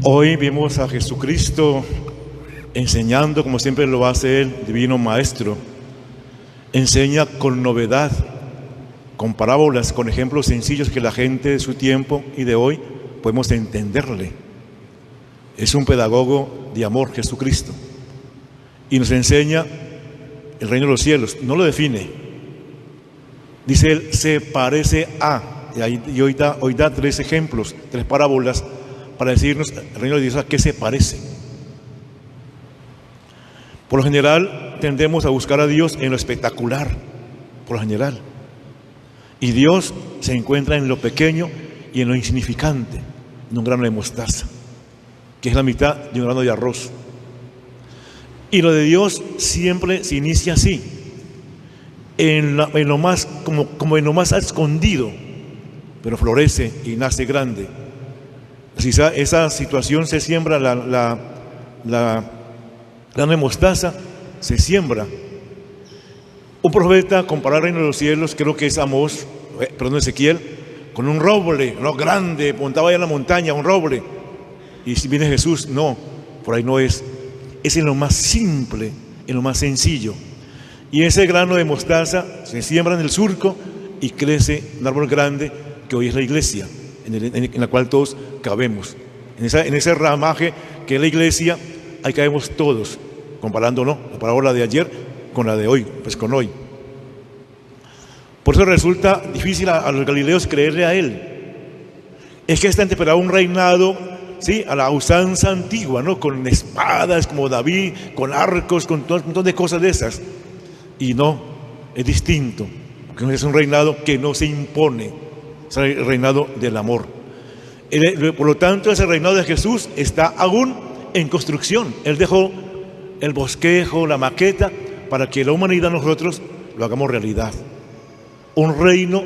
Hoy vimos a Jesucristo enseñando, como siempre lo hace el Divino Maestro. Enseña con novedad, con parábolas, con ejemplos sencillos que la gente de su tiempo y de hoy podemos entenderle. Es un pedagogo de amor, Jesucristo, y nos enseña el reino de los cielos. No lo define. Dice él, se parece a, y hoy da tres ejemplos, tres parábolas para decirnos el reino de Dios a qué se parece. Por lo general tendemos a buscar a Dios en lo espectacular, por lo general. Y Dios se encuentra en lo pequeño y en lo insignificante, en un grano de mostaza, que es la mitad de un grano de arroz. Y lo de Dios siempre se inicia así, en lo más, como en lo más escondido, pero florece y nace grande. Si esa situación se siembra, la grano de mostaza se siembra. Un profeta comparó el reino de los cielos, creo que es Ezequiel, con un roble, no grande, montaba allá en la montaña, un roble. Y si viene Jesús, no, por ahí no es. Es en lo más simple, en lo más sencillo. Y ese grano de mostaza se siembra en el surco y crece un árbol grande que hoy es la iglesia, en la cual todos cabemos. En ese ramaje que es la iglesia, ahí cabemos todos, comparándonos la parábola de ayer con la de hoy, pues con hoy. Por eso resulta difícil a los galileos creerle a él. Es que está anteparado un reinado, ¿sí?, a la usanza antigua, ¿no?, con espadas como David, con arcos, con todo un montón de cosas de esas. Y no, es distinto, porque es un reinado que no se impone, es el reinado del amor. Por lo tanto, ese reinado de Jesús está aún en construcción. Él dejó el bosquejo, la maqueta, para que la humanidad, nosotros, lo hagamos realidad. Un reino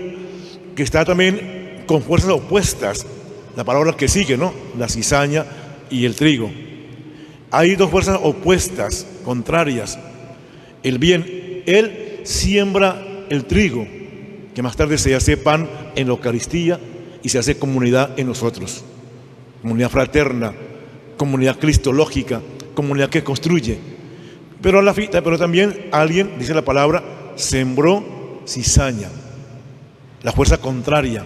que está también con fuerzas opuestas, la palabra que sigue, ¿no?, la cizaña y el trigo. Hay dos fuerzas opuestas, contrarias. El bien, él siembra el trigo, que más tarde se hace pan en la Eucaristía y se hace comunidad en nosotros, comunidad fraterna, comunidad cristológica, comunidad que construye. Pero también alguien, dice la palabra, sembró cizaña, la fuerza contraria.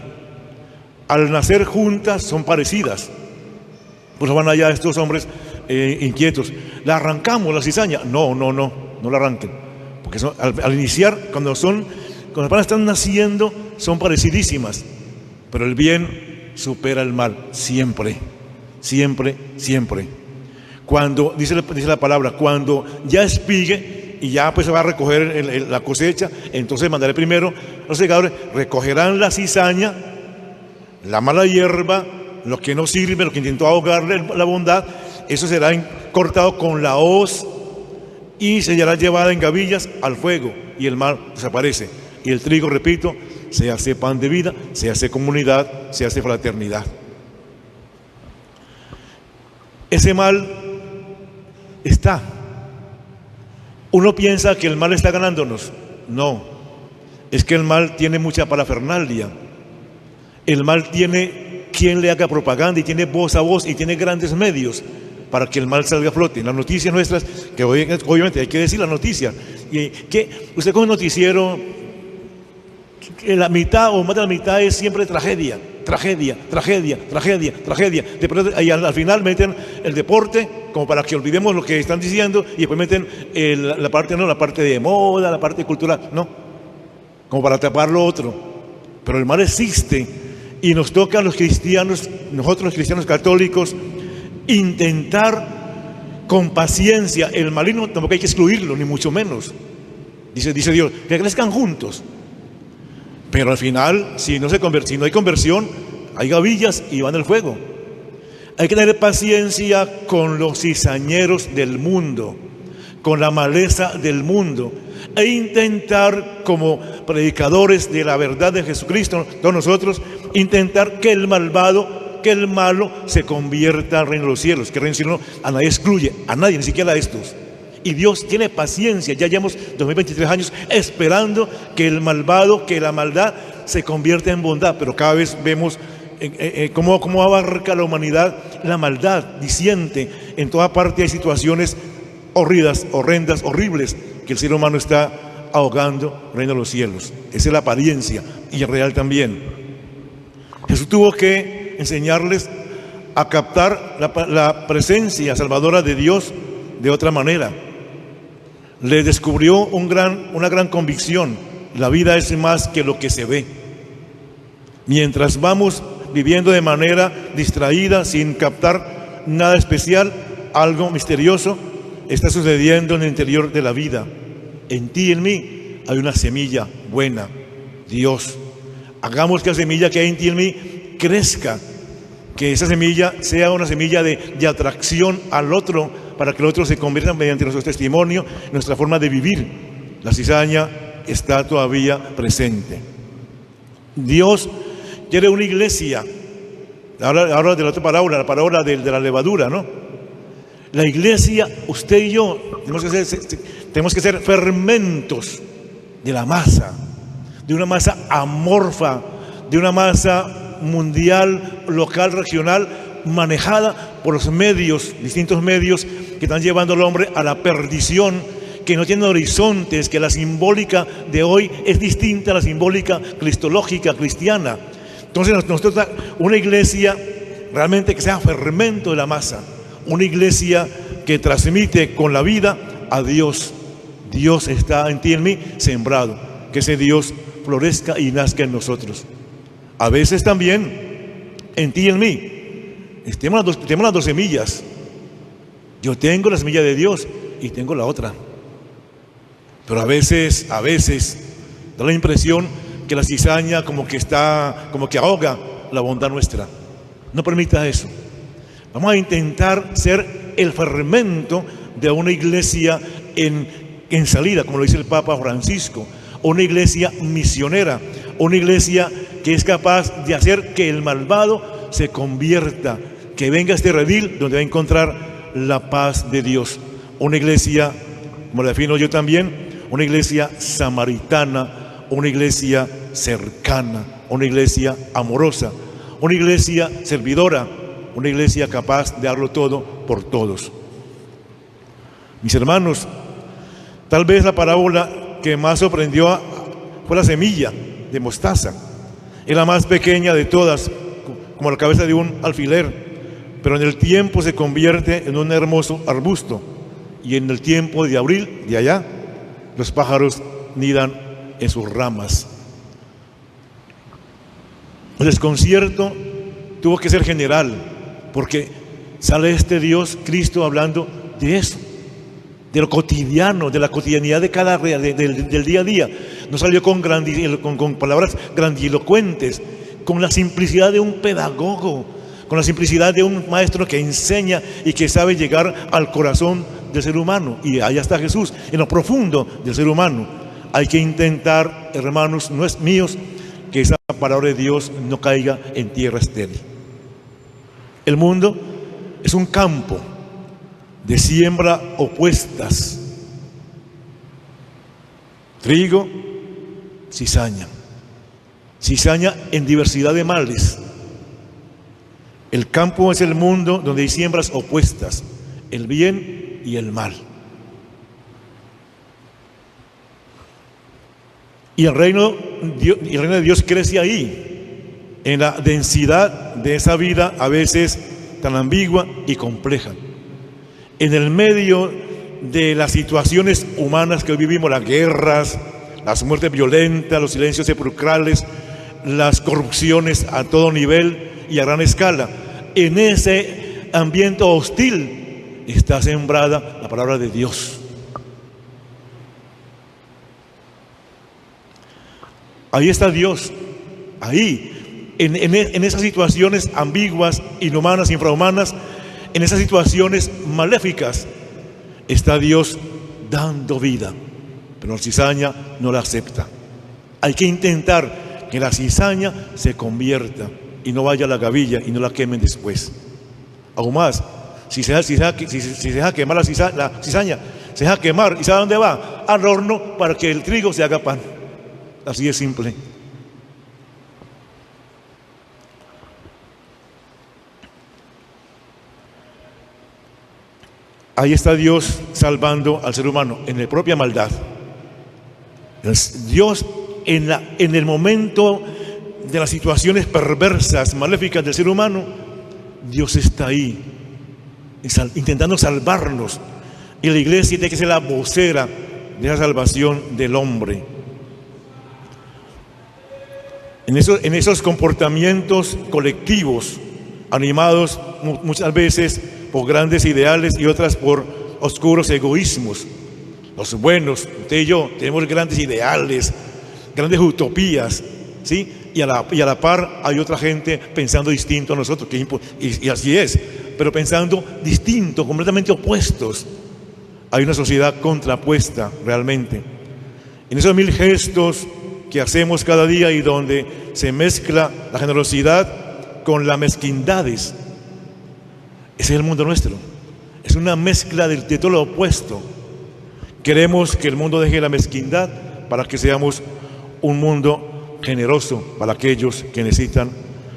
Al nacer juntas son parecidas. Por eso van allá estos hombres inquietos. La arrancamos, la cizaña. No la arranquen. Porque al iniciar, cuando apenas están naciendo, son parecidísimas. Pero el bien supera el mal, siempre, siempre, siempre. Cuando, dice la palabra, cuando ya espigue y ya pues se va a recoger la cosecha, entonces mandaré primero a los segadores, recogerán la cizaña, la mala hierba, lo que no sirve, lo que intentó ahogarle la bondad, eso será cortado con la hoz y será llevada en gavillas al fuego y el mal desaparece. Y el trigo, repito, se hace pan de vida, se hace comunidad, se hace fraternidad. Ese mal está. Uno piensa que el mal está ganándonos. No, es que el mal tiene mucha parafernalia. El mal tiene quien le haga propaganda y tiene voz a voz y tiene grandes medios para que el mal salga a flote. En las noticias nuestras, que obviamente hay que decir la noticia, y que usted con un noticiero, que la mitad o más de la mitad es siempre tragedia. De pronto, y al final meten el deporte como para que olvidemos lo que están diciendo y después meten la parte de moda, la parte cultural, no, como para tapar lo otro. Pero el mal existe y nos toca a los cristianos, nosotros los cristianos católicos, intentar con paciencia. El maligno tampoco hay que excluirlo, ni mucho menos. Dice Dios, que crezcan juntos. Pero al final, si no hay conversión, hay gavillas y van al fuego. Hay que tener paciencia con los cizañeros del mundo, con la maleza del mundo, e intentar, como predicadores de la verdad de Jesucristo, todos nosotros, intentar que el malo se convierta al reino de los cielos, que el reino de los cielos a nadie excluye, a nadie, ni siquiera a estos. Y Dios tiene paciencia, ya llevamos 2023 años esperando que el malvado, que la maldad se convierta en bondad, pero cada vez vemos cómo abarca la humanidad la maldad diciente. En toda parte hay situaciones horridas, horrendas, horribles, que el ser humano está ahogando reino de los cielos. Esa es la apariencia, y el real también. Jesús tuvo que enseñarles a captar la presencia salvadora de Dios de otra manera. Les descubrió una gran convicción: la vida es más que lo que se ve. Mientras vamos viviendo de manera distraída, sin captar nada especial, algo misterioso está sucediendo en el interior de la vida. En ti y en mí hay una semilla buena, Dios. Hagamos que la semilla que hay en ti y en mí crezca, que esa semilla sea una semilla de atracción al otro, para que el otro se convierta mediante nuestro testimonio, nuestra forma de vivir. La cizaña está todavía presente. Dios quiere una iglesia. Ahora de la otra parábola, la parábola de la levadura, ¿no? La iglesia, usted y yo, tenemos que ser fermentos de la masa, de una masa amorfa, de una masa mundial, local, regional, manejada por los medios, distintos medios que están llevando al hombre a la perdición, que no tienen horizontes, que la simbólica de hoy es distinta a la simbólica cristológica, cristiana. Entonces nosotros, una iglesia realmente que sea fermento de la masa, una iglesia que transmite con la vida a Dios. Dios está en ti y en mí sembrado, que ese Dios florezca y nazca en nosotros. A veces también en ti y en mí tenemos las dos semillas. Yo tengo la semilla de Dios y tengo la otra. Pero a veces da la impresión que la cizaña como que ahoga la bondad nuestra. No permita eso. Vamos a intentar ser el fermento de una iglesia en salida, como lo dice el Papa Francisco, una iglesia misionera, una iglesia que es capaz de hacer que el malvado se convierta, que venga a este redil donde va a encontrar la paz de Dios. Una iglesia, como la defino yo también, una iglesia samaritana, una iglesia cercana, una iglesia amorosa, una iglesia servidora, una iglesia capaz de darlo todo por todos. Mis hermanos, tal vez la parábola que más sorprendió fue la semilla de mostaza. Es la más pequeña de todas, como la cabeza de un alfiler, pero en el tiempo se convierte en un hermoso arbusto, y en el tiempo de abril, de allá, los pájaros nidan en sus ramas. El desconcierto tuvo que ser general, porque sale este Dios, Cristo, hablando de eso, de lo cotidiano, de la cotidianidad de cada del día a día. No salió con palabras grandilocuentes, con la simplicidad de un pedagogo, con la simplicidad de un maestro que enseña y que sabe llegar al corazón del ser humano. Y allá está Jesús, en lo profundo del ser humano. Hay que intentar, hermanos, no es míos, que esa palabra de Dios no caiga en tierra estéril. El mundo es un campo de siembra opuestas: trigo, cizaña en diversidad de males. El campo es el mundo donde hay siembras opuestas, el bien y el mal. Y el reino de Dios crece ahí, en la densidad de esa vida a veces tan ambigua y compleja. En el medio de las situaciones humanas que hoy vivimos, las guerras, las muertes violentas, los silencios sepulcrales, las corrupciones a todo nivel y a gran escala, en ese ambiente hostil está sembrada la palabra de Dios. Ahí está Dios, ahí, en esas situaciones ambiguas, inhumanas, infrahumanas, en esas situaciones maléficas, está Dios dando vida, pero la cizaña no la acepta. Hay que intentar que la cizaña se convierta y no vaya a la gavilla y no la quemen después. Aún más, si se deja quemar la cizaña, se deja quemar, ¿y sabe a dónde va? Al horno, para que el trigo se haga pan. Así de simple. ahí está Dios salvando al ser humano en la propia maldad. Dios en el momento de las situaciones perversas, maléficas del ser humano, Dios está ahí intentando salvarnos, y la iglesia tiene que ser la vocera de la salvación del hombre. En esos comportamientos colectivos, animados muchas veces por grandes ideales y otras por oscuros egoísmos. Los buenos, usted y yo, tenemos grandes ideales, grandes utopías, ¿sí? Y a la par hay otra gente pensando distinto a nosotros, y así es, pero pensando distinto, completamente opuestos. Hay una sociedad contrapuesta realmente. En esos 1000 gestos que hacemos cada día y donde se mezcla la generosidad con las mezquindades, ese es el mundo nuestro. Es una mezcla de todo lo opuesto. Queremos que el mundo deje la mezquindad para que seamos un mundo generoso para aquellos que necesitan.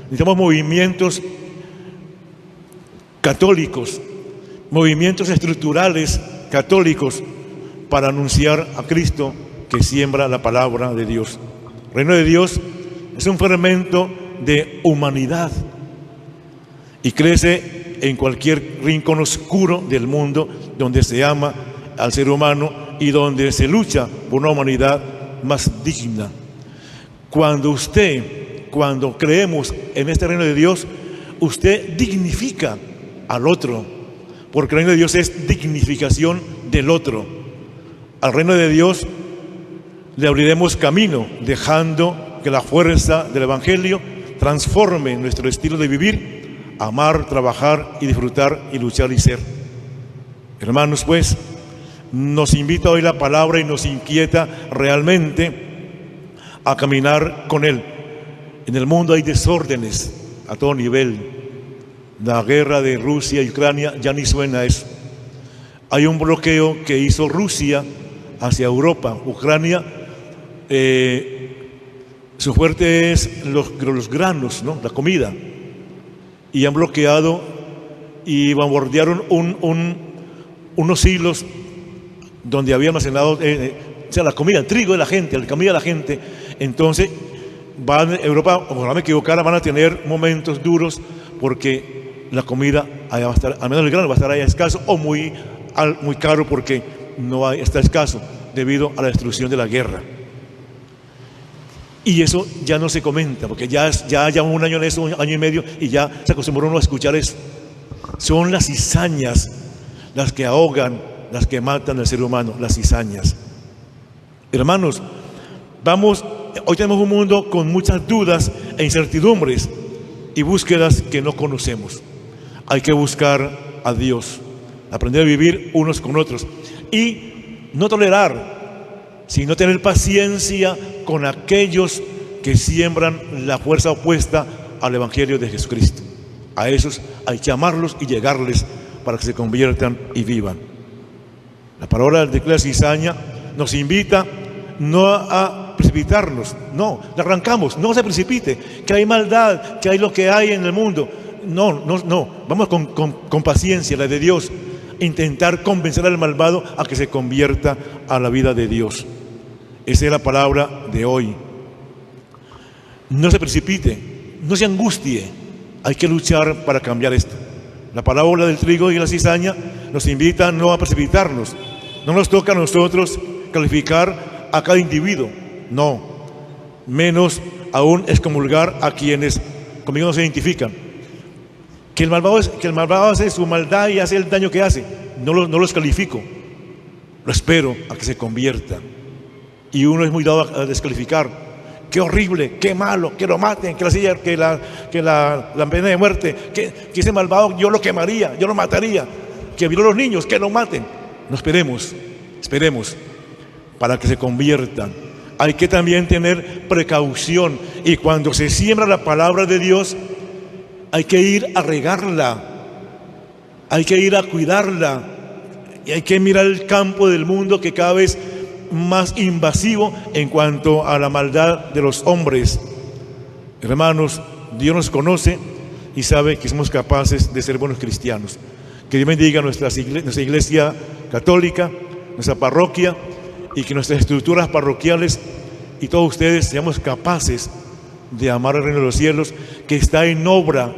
Necesitamos movimientos católicos, movimientos estructurales católicos para anunciar a Cristo que siembra la palabra de Dios. El reino de Dios es un fermento de humanidad y crece en cualquier rincón oscuro del mundo donde se ama al ser humano y donde se lucha por una humanidad más digna. Cuando creemos en este reino de Dios, usted dignifica al otro, porque el reino de Dios es dignificación del otro. Al reino de Dios le abriremos camino, dejando que la fuerza del Evangelio transforme nuestro estilo de vivir, amar, trabajar y disfrutar y luchar y ser. Hermanos, pues, nos invita hoy la palabra y nos inquieta realmente a caminar con Él. En el mundo hay desórdenes a todo nivel. La guerra de Rusia y Ucrania ya ni suena eso. Hay un bloqueo que hizo Rusia hacia Europa. Ucrania, su fuerte es los granos, ¿no? La comida. Y han bloqueado y bombardearon unos hilos donde había almacenado la comida, el trigo de la gente, la comida de la gente. Entonces, Europa, o no me equivocara, van a tener momentos duros porque la comida allá va a estar, al menos el grano va a estar allá escaso o muy caro porque está escaso debido a la destrucción de la guerra. Y eso ya no se comenta porque ya un año en eso, un año y medio, y ya se acostumbró uno a escuchar eso. Son las cizañas las que ahogan, las que matan al ser humano, las cizañas. Hermanos, hoy tenemos un mundo con muchas dudas e incertidumbres y búsquedas que no conocemos. Hay que buscar a Dios, aprender a vivir unos con otros y no tolerar, sino tener paciencia con aquellos que siembran la fuerza opuesta al Evangelio de Jesucristo. A esos hay que amarlos y llegarles para que se conviertan y vivan. La palabra de la cizaña nos invita no a precipitarnos, no, la arrancamos, no se precipite, que hay maldad, que hay lo que hay en el mundo. No, vamos con paciencia, la de Dios, intentar convencer al malvado a que se convierta a la vida de Dios. Esa es la palabra de hoy. No se precipite, no se angustie, hay que luchar para cambiar esto. La parábola del trigo y la cizaña nos invita no a precipitarnos. No nos toca a nosotros calificar a cada individuo, no, menos aún excomulgar a quienes conmigo no se identifican. Que el malvado hace su maldad y hace el daño que hace, no los califico, lo espero a que se convierta. Y uno es muy dado a descalificar. Qué horrible, qué malo, que lo maten, que la pena de muerte, que ese malvado yo lo quemaría, yo lo mataría, que violó a los niños, que lo maten. No esperemos para que se conviertan. Hay que también tener precaución y cuando se siembra la palabra de Dios hay que ir a regarla, hay que ir a cuidarla y hay que mirar el campo del mundo que cada vez más invasivo en cuanto a la maldad de los hombres. Hermanos, Dios nos conoce y sabe que somos capaces de ser buenos cristianos, Que Dios bendiga nuestra iglesia católica, nuestra parroquia, y que nuestras estructuras parroquiales y todos ustedes seamos capaces de amar el reino de los cielos, que está en obra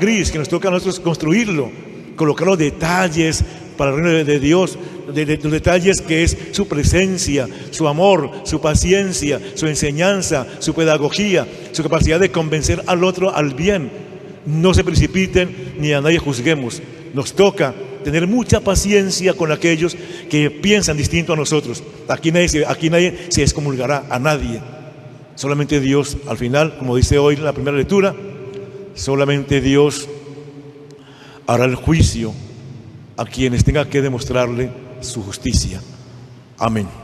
gris, que nos toca a nosotros construirlo, colocar los detalles para el reino de Dios, los detalles que es su presencia, su amor, su paciencia, su enseñanza, su pedagogía, su capacidad de convencer al otro al bien. No se precipiten ni a nadie juzguemos. Nos toca tener mucha paciencia con aquellos que piensan distinto a nosotros. Aquí nadie se excomulgará, a nadie. Solamente Dios, al final, como dice hoy en la primera lectura, solamente Dios hará el juicio a quienes tenga que demostrarle su justicia. Amén.